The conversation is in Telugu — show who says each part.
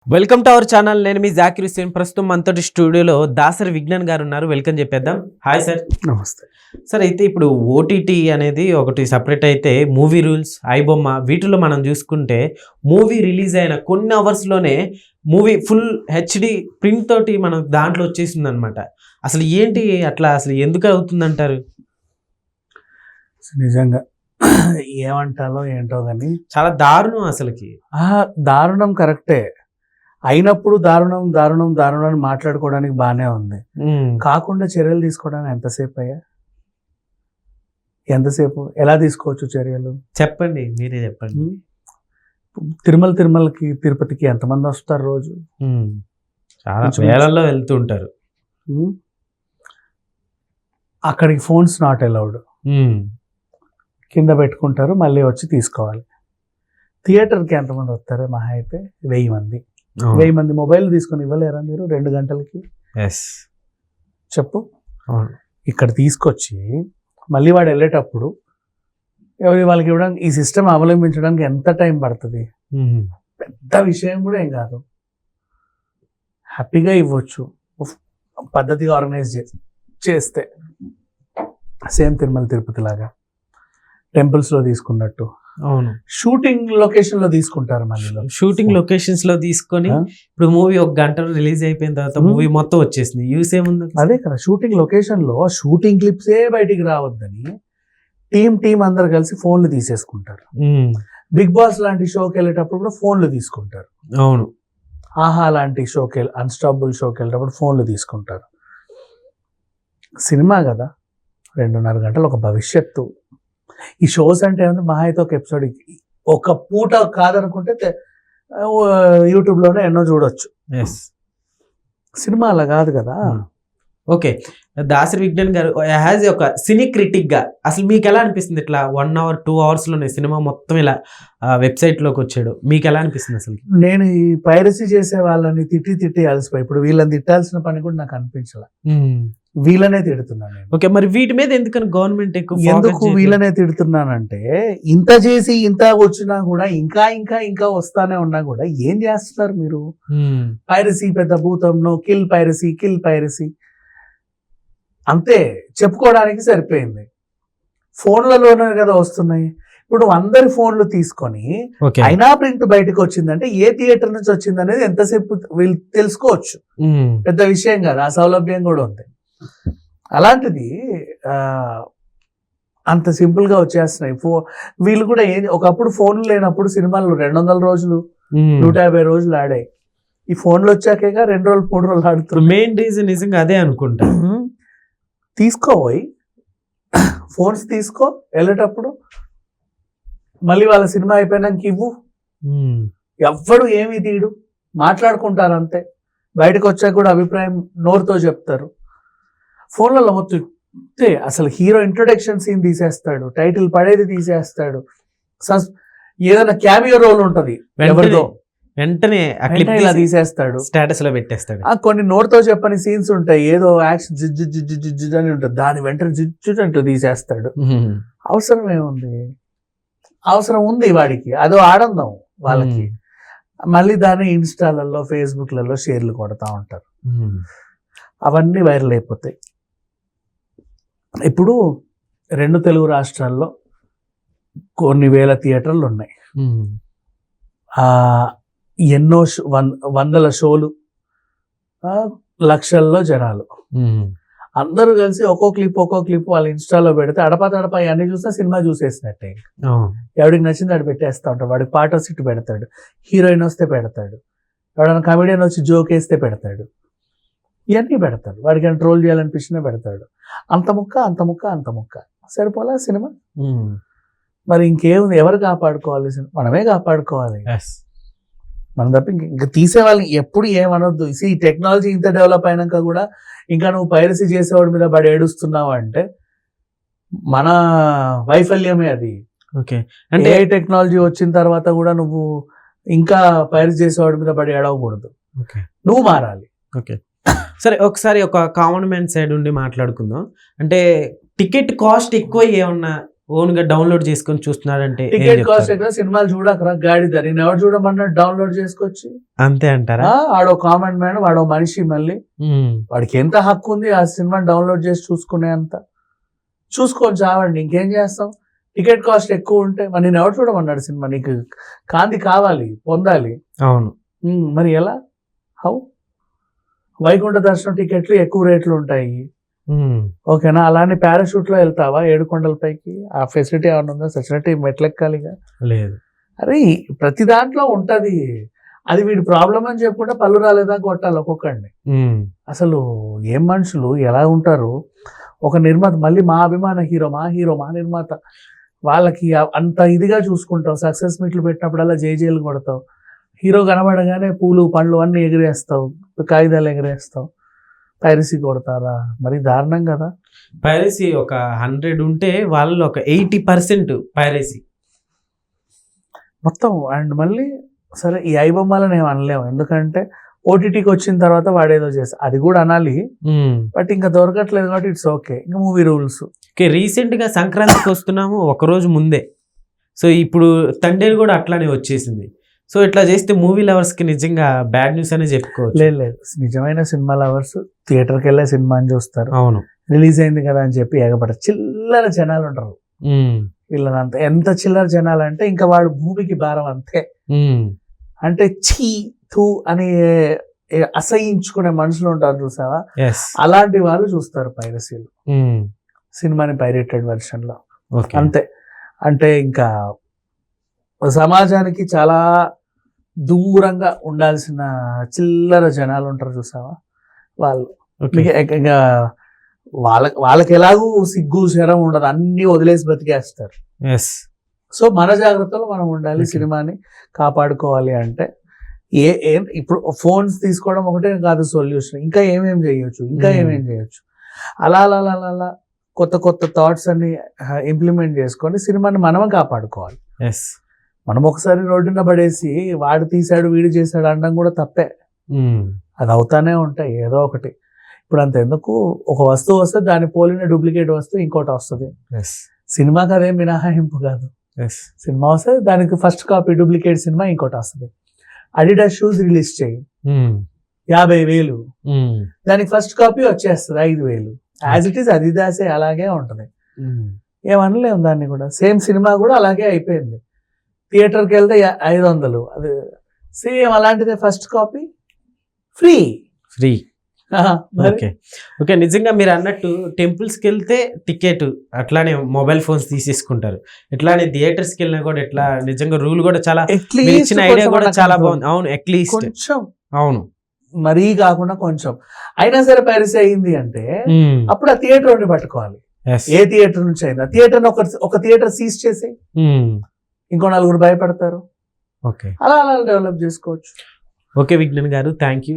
Speaker 1: Welcome to our channel. నేను మీ జాకిర్ హుస్సేన్. ప్రస్తుతం మనతోటి స్టూడియోలో దాసరి విజ్ఞాన్ గారు ఉన్నారు. వెల్కమ్ చెప్పేద్దాం. Hi sir.
Speaker 2: నమస్తే
Speaker 1: సార్. అయితే ఇప్పుడు ఓటీటీ అనేది ఒకటి సపరేట్ అయితే మూవీ రూల్స్, ఐబొమ్మ వీటిలో మనం చూసుకుంటే మూవీ రిలీజ్ అయిన కొన్ని అవర్స్లోనే మూవీ ఫుల్ హెచ్డి ప్రింట్ తోటి మనం దాంట్లో వచ్చేసింది అనమాట. అసలు ఏంటి అట్లా, అసలు ఎందుకు అవుతుందంటారు?
Speaker 2: నిజంగా ఏమంటాలో ఏంటో కానీ
Speaker 1: చాలా దారుణం అసలుకి.
Speaker 2: దారుణం కరెక్టే, అయినప్పుడు దారుణం దారుణం దారుణం అని మాట్లాడుకోవడానికి బాగానే ఉంది. కాకుండా చర్యలు తీసుకోవడానికి ఎంతసేపు ఎలా తీసుకోవచ్చు చర్యలు?
Speaker 1: చెప్పండి, మీరే చెప్పండి.
Speaker 2: తిరుమలకి తిరుపతికి ఎంతమంది వస్తారు రోజు?
Speaker 1: చాలా వేలల్లో వెళ్తూ ఉంటారు.
Speaker 2: అక్కడికి ఫోన్స్ నాట్ అలౌడ్, కింద పెట్టుకుంటారు, మళ్ళీ వచ్చి తీసుకోవాలి. థియేటర్కి ఎంతమంది వస్తారు? మహా అయితే 1000 మంది. 1000 మంది మొబైల్ తీసుకొని ఇవ్వలేరా మీరు 2 గంటలకి? చెప్పు. ఇక్కడ తీసుకొచ్చి మళ్ళీ వాడు వెళ్ళేటప్పుడు వాళ్ళకి ఇవ్వడానికి, ఈ సిస్టమ్ అవలంబించడానికి ఎంత టైం పడుతుంది? పెద్ద విషయం కూడా ఏం కాదు, హ్యాపీగా ఇవ్వచ్చు పద్ధతిగా ఆర్గనైజ్ చేస్తే. సేమ్ తిరుమల తిరుపతి లాగా టెంపుల్స్ లో తీసుకున్నట్టు.
Speaker 1: అవును,
Speaker 2: షూటింగ్ లొకేషన్ లో తీసుకుంటారు. మళ్ళీ
Speaker 1: షూటింగ్ లొకేషన్స్ లో తీసుకొని ఇప్పుడు మూవీ 1 గంటలో రిలీజ్ అయిపోయిన తర్వాత మూవీ మొత్తం వచ్చేసింది. యూస్ ఏముంది?
Speaker 2: అదే కదా, షూటింగ్ లొకేషన్ లో షూటింగ్ క్లిప్సే బయటికి రావద్దని టీం అందరు కలిసి ఫోన్లు తీసేసుకుంటారు. బిగ్ బాస్ లాంటి షోకి వెళ్ళేటప్పుడు కూడా ఫోన్లు తీసుకుంటారు.
Speaker 1: అవును,
Speaker 2: ఆహా లాంటి షోకి, అన్స్టాపబుల్ షోకి వెళ్ళేటప్పుడు ఫోన్లు తీసుకుంటారు. సినిమా కదా, 2.5 గంటలు ఒక భవిష్యత్తు. ఈ షోస్ అంటే ఏమన్నా మహా అయితే ఒక ఎపిసోడ్, ఒక పూట కాదనుకుంటే యూట్యూబ్లోనే ఎన్నో చూడొచ్చు. సినిమా అలా కాదు కదా.
Speaker 1: ఓకే, దాసరి విజ్ఞాన్ గారు యాజ్ ఒక సినీ క్రిటిక్ గా అసలు మీకు ఎలా అనిపిస్తుంది? ఇట్లా 1 hour 2 hours లోనే సినిమా మొత్తం ఇలా వెబ్సైట్ లోకి వచ్చాడు, మీకు ఎలా అనిపిస్తుంది అసలు?
Speaker 2: నేను ఈ పైరసీ చేసే వాళ్ళని తిట్టి అలసిపోయి, ఇప్పుడు వీళ్ళని తిట్టాల్సిన పని కూడా నాకు అనిపించాల, వీళ్ళనే తిడుతున్నాను నేను.
Speaker 1: ఓకే, మరి వీటి మీద ఎందుకని గవర్నమెంట్
Speaker 2: ఎందుకు వీళ్ళనే తిడుతున్నానంటే, ఇంత చేసి ఇంత వచ్చినా కూడా ఇంకా వస్తానే ఉన్నా కూడా ఏం చేస్తున్నారు మీరు? పైరసీ పెద్ద భూతంలో కిల్ పైరసీ అంతే చెప్పుకోవడానికి సరిపోయింది. ఫోన్లలోనే కదా వస్తున్నాయి. ఇప్పుడు అందరి ఫోన్లు తీసుకొని అయినా ప్రింట్ బయటకు వచ్చిందంటే ఏ థియేటర్ నుంచి వచ్చింది అనేది ఎంతసేపు వీళ్ళు తెలుసుకోవచ్చు. పెద్ద విషయం కాదు, ఆ సౌలభ్యం కూడా ఉంది. అలాంటిది అంత సింపుల్ గా వచ్చేస్తున్నాయి. వీళ్ళు కూడా ఒకప్పుడు ఫోన్లు లేనప్పుడు సినిమాలు 200 రోజులు 150 రోజులు ఆడాయి. ఈ ఫోన్లు వచ్చాకేగా 2 రోజులు 3 రోజులు ఆడుతున్నారు.
Speaker 1: మెయిన్ రీజన్ నిజంగా అదే అనుకుంటా.
Speaker 2: తీసుకోబోయి ఫోన్స్ తీసుకో, వెళ్ళేటప్పుడు మళ్ళీ వాళ్ళ సినిమా అయిపోయినాక ఇవ్వు. ఎవ్వడు ఏమీ తీయడు, మాట్లాడుకుంటారు అంతే. బయటకు వచ్చాక కూడా అభిప్రాయం నోరుతో చెప్తారు. ఫోన్లలో మొత్తం అసలు హీరో ఇంట్రొడక్షన్ సీన్ తీసేస్తాడు, టైటిల్ పడేది తీసేస్తాడు, ఏదైనా క్యామియో రోల్ ఉంటది ఎవరిదో వెంటనే ఇలా తీసేస్తాడు,
Speaker 1: స్టేటస్ లో పెట్టేస్తాడు.
Speaker 2: కొన్ని నోటితో చెప్పని సీన్స్ ఉంటాయి, ఏదో యాక్షన్ జిజ్జు అని ఉంటుంది, దాని వెంటనే జిజ్జు అంటూ తీసేస్తాడు. అవసరం ఏముంది? అవసరం ఉంది వాడికి, అదో ఆనందం వాళ్ళకి. మళ్ళీ దాన్ని ఇన్స్టాలలో ఫేస్బుక్లలో షేర్లు కొడతా ఉంటారు, అవన్నీ వైరల్ అయిపోతాయి. ఇప్పుడు 2 తెలుగు రాష్ట్రాల్లో కొన్ని వేల థియేటర్లు ఉన్నాయి. ఎన్నో వందల షోలు, లక్షల్లో జనాలు అందరూ కలిసి ఒక్కో క్లిప్ వాళ్ళ ఇన్స్టాలో పెడితే అడపా అన్ని చూస్తే సినిమా చూసేసినట్టే. ఎవడికి నచ్చింది అటు పెట్టేస్తా ఉంటాడు. వాడికి పాట సిట్ పెడతాడు, హీరోయిన్ వస్తే పెడతాడు, ఎవడైనా కమెడియన్ వచ్చి జోక్ వేస్తే పెడతాడు, ఇవన్నీ పెడతాడు. వాడికి ట్రోల్ చేయాలనిపించినా పెడతాడు. అంత ముక్క సరిపోలా సినిమా. మరి ఇంకేముంది? ఎవరు కాపాడుకోవాలి? మనమే కాపాడుకోవాలి. మనం తప్ప ఇంకా తీసే వాళ్ళని ఎప్పుడు ఏమనొద్దు. ఈ టెక్నాలజీ ఇంత డెవలప్ అయినాక కూడా ఇంకా నువ్వు పైరసీ చేసేవాడి మీద పడి ఏడుస్తున్నావు అంటే మన వైఫల్యమే అది.
Speaker 1: ఓకే,
Speaker 2: అంటే టెక్నాలజీ వచ్చిన తర్వాత కూడా నువ్వు ఇంకా పైరసీ చేసేవాడి మీద పడి ఏడవకూడదు, నువ్వు మారాలి.
Speaker 1: ఓకే, సరే ఒకసారి ఒక కామన్ మ్యాన్ సైడ్ ఉండి మాట్లాడుకుందాం. అంటే టికెట్ కాస్ట్ ఎక్కువ ఏమన్నా ఓన్ గా డౌన్లోడ్ చేసుకొని చూస్తున్నాడంటే ఏం
Speaker 2: టికెట్ కాస్ట్
Speaker 1: చెప్తారు?
Speaker 2: ఎక్కడ సినిమాలు చూడకరా గాడిద, నేను ఎవరు చూడమన్నాడు డౌన్లోడ్ చేసుకొచ్చి.
Speaker 1: అంతే అంటారా?
Speaker 2: వాడో కామన్ మ్యాన్, వాడో మనిషి, మళ్ళీ
Speaker 1: ఉమ్,
Speaker 2: వాడికి ఎంత హక్కు ఉంది ఆ సినిమాని డౌన్లోడ్ చేసి చూసుకునే అంత? చూసుకొని చావండి, ఇంకేం చేస్తాం. టికెట్ కాస్ట్ ఎక్కువ ఉంటే మరి నేను ఎవరు చూడమన్నాడు సినిమా? నీకు కాంతి కావాలి, పొందాలి.
Speaker 1: అవును.
Speaker 2: మరి ఎలా? హౌ? వైకుంఠ దర్శనం టికెట్లు ఎక్కువ రేట్లు ఉంటాయి,
Speaker 1: ఉమ్,
Speaker 2: ఓకేనా? అలానే పారాషూట్ లో వెళ్తావా 7 కొండల పైకి? ఆ ఫెసిలిటీ ఏమైనా ఉందా? సచినట్టు మెట్లెక్కాలిగా.
Speaker 1: లేదు.
Speaker 2: అరే ప్రతి దాంట్లో ఉంటది. అది వీడి ప్రాబ్లం అని చెప్పుకుంటే పళ్ళు రాలేదా కొట్టాలి ఒక్కొక్కడిని.
Speaker 1: ఉమ్,
Speaker 2: అసలు ఏం మనుషులు ఎలా ఉంటారు? ఒక నిర్మాత, మళ్ళీ మా అభిమాన హీరో, మా నిర్మాత, వాళ్ళకి అంత ఇదిగా చూసుకుంటావు. సక్సెస్ మీట్లు పెట్టినప్పుడల్లా జేజేలు కొడతావు. హీరో కనబడగానే పూలు పండ్లు అన్ని ఎగిరేస్తావు, కాగితాలు ఎగిరేస్తావు. పైరసీ కొడతారా? మరి దారుణం కదా.
Speaker 1: పైరసీ ఒక 100 ఉంటే వాళ్ళు ఒక 80% పైరసీ.
Speaker 2: మొత్తం. అండ్ మళ్ళీ సరే ఈ ఐబొమ్మలని ఏం అనలేము, ఎందుకంటే ఓటీటీకి వచ్చిన తర్వాత వాడేదో చేస్తా, అది కూడా అనాలి. బట్ ఇంకా దొరకట్లేదు కాబట్టి ఇట్స్ ఓకే. ఇంకా మూవీ రూల్స్.
Speaker 1: ఓకే, రీసెంట్ గా సంక్రాంతికి వస్తున్నాము ఒక రోజు ముందే. సో ఇప్పుడు తండేలు కూడా అట్లానే వచ్చేసింది. సో ఇట్లా చేస్తే మూవీ లవర్స్ కి నిజంగా బ్యాడ్ న్యూస్ అనే చెప్పుకోవచ్చు.
Speaker 2: లేదు, నిజమైన సినిమా లవర్స్ థియేటర్కి వెళ్ళే సినిమాని చూస్తారు.
Speaker 1: అవును.
Speaker 2: రిలీజ్ అయింది కదా అని చెప్పి ఎగబడతారు. చిల్లర జనాలు ఉంటారు వీళ్ళనంత. ఎంత చిల్లర జనాలు అంటే ఇంకా వాడు భూమికి భారం అంతే. అంటే ఛీ తూ అని అసహించుకునే మనుషులు ఉంటారు చూసావా, అలాంటి వాళ్ళు చూస్తారు పైరసీలు, సినిమాని పైరేటెడ్ వెర్షన్ లో. అంతే. అంటే ఇంకా సమాజానికి చాలా దూరంగా ఉండాల్సిన చిల్లర జనాలు ఉంటారు చూసావా వాళ్ళు. ఇంకా వాళ్ళకి ఎలాగూ సిగ్గు శరం ఉండదు, అన్ని వదిలేసి బతికేస్తారు. సో మన జాగ్రత్తలో మనం ఉండాలి. సినిమాని కాపాడుకోవాలి అంటే ఇప్పుడు ఫోన్స్ తీసుకోవడం ఒకటే కాదు సొల్యూషన్, ఇంకా ఏమేం చేయొచ్చు, అలా అలా అలా అలా కొత్త కొత్త థాట్స్ అన్ని ఇంప్లిమెంట్ చేసుకొని సినిమాని మనమే కాపాడుకోవాలి. మనం ఒకసారి రోడ్డున పడేసి వాడు తీసాడు వీడు చేశాడు అనడం కూడా తప్పే. అది అవుతానే ఉంటాయి ఏదో ఒకటి. ఇప్పుడు అంత ఎందుకు, ఒక వస్తువు వస్తే దాన్ని పోలిన డూప్లికేట్ వస్తువు ఇంకోటి వస్తుంది. సినిమాకి అదేం మినహాయింపు కాదు. సినిమా వస్తే దానికి ఫస్ట్ కాపీ డూప్లికేట్ సినిమా ఇంకోటి వస్తుంది. అడిడాస్ షూస్ రిలీజ్ చేయి 50,000, దానికి ఫస్ట్ కాపీ వచ్చేస్తుంది 5,000. యాజ్ ఇట్ ఈస్ అదిదాసే అలాగే ఉంటుంది, ఏమనలేము దాన్ని కూడా. సేమ్ సినిమా కూడా అలాగే అయిపోయింది. థియేటర్కి వెళ్తే 500, అది సేమ్ అలాంటిదే. First copy free.
Speaker 1: ఓకే, నిజంగా మీరు అన్నట్టు టెంపుల్స్కి వెళ్తే టికెట్, అట్లానే మొబైల్ ఫోన్స్ తీసేసుకుంటారు. ఇట్లానే థియేటర్స్కి వెళ్ళినా కూడా ఇట్లా నిజంగా రూల్ కూడా చాలా ఇచ్చిన ఐడియా కూడా చాలా బాగుంది. అవును, అట్లీస్ట్ కొంచెం. అవును,
Speaker 2: మరీ కాకుండా కొంచెం అయినా సరే పైరసీ అయింది అంటే అప్పుడు ఆ థియేటర్ పట్టుకోవాలి. ఏ థియేటర్ నుంచి అయినా థియేటర్ ఒక థియేటర్ సీజ్ చేసి ఇంకో 4 భయపడతారు.
Speaker 1: ఓకే,
Speaker 2: అలా అలా డెవలప్ చేసుకోవచ్చు.
Speaker 1: ఓకే విజ్ఞాన్ గారు, థ్యాంక్ యూ.